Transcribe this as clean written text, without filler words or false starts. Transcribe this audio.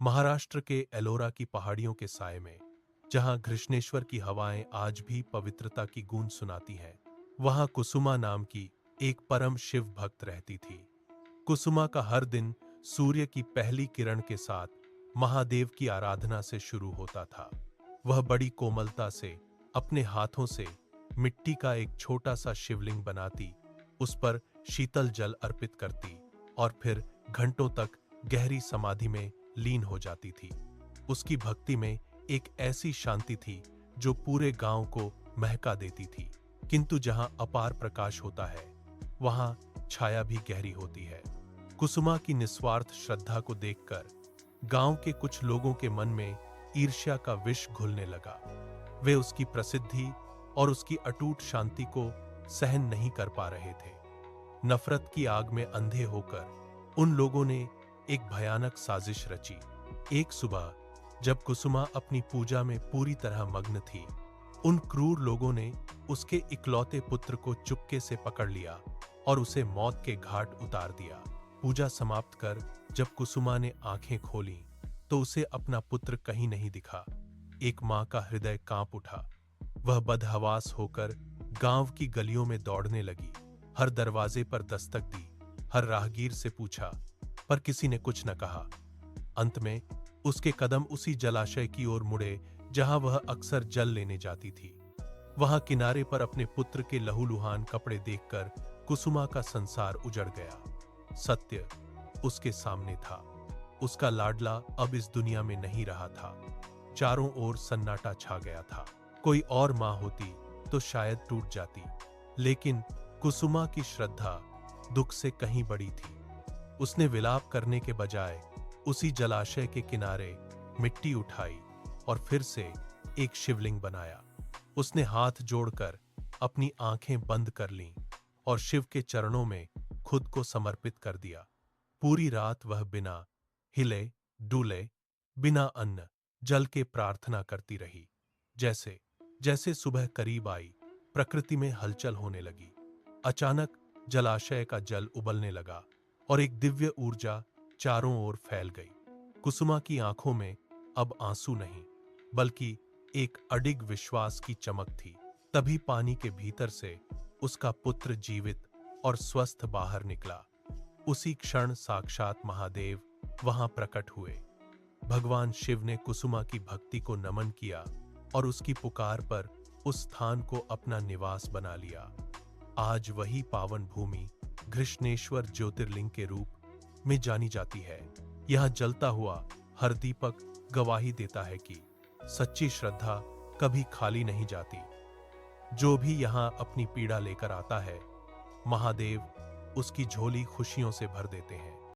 महाराष्ट्र के एलोरा की पहाड़ियों के साए में, जहां घृष्णेश्वर की हवाएं आज भी पवित्रता की गूंज सुनाती हैं, वहां कुसुमा नाम की एक परम शिव भक्त रहती थी। कुसुमा का हर दिन सूर्य की पहली किरण के साथ महादेव की आराधना से शुरू होता था। वह बड़ी कोमलता से अपने हाथों से मिट्टी का एक छोटा सा शिवलिंग बनाती, उस पर शीतल जल अर्पित करती और फिर घंटों तक गहरी समाधि में लीन हो जाती थी। उसकी भक्ति में एक ऐसी शांति थी जो पूरे गांव को महका देती थी। किंतु जहां अपार प्रकाश होता है, वहां छाया भी गहरी होती है। कुसुमा की निस्वार्थ श्रद्धा को देखकर गांव के कुछ लोगों के मन में ईर्ष्या का विष घुलने लगा। वे उसकी प्रसिद्धि और उसकी अटूट शांति को सहन नहीं कर पा रहे थे। नफरत की आग में अंधे होकर उन लोगों ने एक भयानक साजिश रची। एक सुबह जब कुसुमा अपनी पूजा में पूरी तरह मग्न थी, उन क्रूर लोगों ने उसके इकलौते पुत्र को चुपके से पकड़ लिया और उसे मौत के घाट उतार दिया। पूजा समाप्त कर जब कुसुमा ने आंखें खोलीं, तो उसे अपना पुत्र कहीं नहीं दिखा। एक मां का हृदय कांप उठा। वह बदहवास होकर गांव की गलियों में दौड़ने लगी, हर दरवाजे पर दस्तक दी, हर राहगीर से पूछा, पर किसी ने कुछ न कहा। अंत में उसके कदम उसी जलाशय की ओर मुड़े जहां वह अक्सर जल लेने जाती थी। वहां किनारे पर अपने पुत्र के लहूलुहान कपड़े देखकर कुसुमा का संसार उजड़ गया। सत्य उसके सामने था। उसका लाडला अब इस दुनिया में नहीं रहा था। चारों ओर सन्नाटा छा गया था। कोई और मां होती तो शायद टूट जाती, लेकिन कुसुमा की श्रद्धा दुख से कहीं बड़ी थी। उसने विलाप करने के बजाय उसी जलाशय के किनारे मिट्टी उठाई और फिर से एक शिवलिंग बनाया। उसने हाथ जोड़कर अपनी आंखें बंद कर लीं और शिव के चरणों में खुद को समर्पित कर दिया। पूरी रात वह बिना हिले डुले, बिना अन्न जल के प्रार्थना करती रही। जैसे जैसे सुबह करीब आई, प्रकृति में हलचल होने लगी। अचानक जलाशय का जल उबलने लगा और एक दिव्य ऊर्जा चारों ओर फैल गई। कुसुमा की आंखों में अब आंसू नहीं, बल्कि एक अडिग विश्वास की चमक थी। तभी पानी के भीतर से उसका पुत्र जीवित और स्वस्थ बाहर निकला। उसी क्षण साक्षात महादेव वहां प्रकट हुए। भगवान शिव ने कुसुमा की भक्ति को नमन किया और उसकी पुकार पर उस स्थान को अपना निवास बना लिया। आज वही पावन भूमि घृष्णेश्वर ज्योतिर्लिंग के रूप में जानी जाती है। यह जलता हुआ हर दीपक गवाही देता है कि सच्ची श्रद्धा कभी खाली नहीं जाती। जो भी यहां अपनी पीड़ा लेकर आता है, महादेव उसकी झोली खुशियों से भर देते हैं।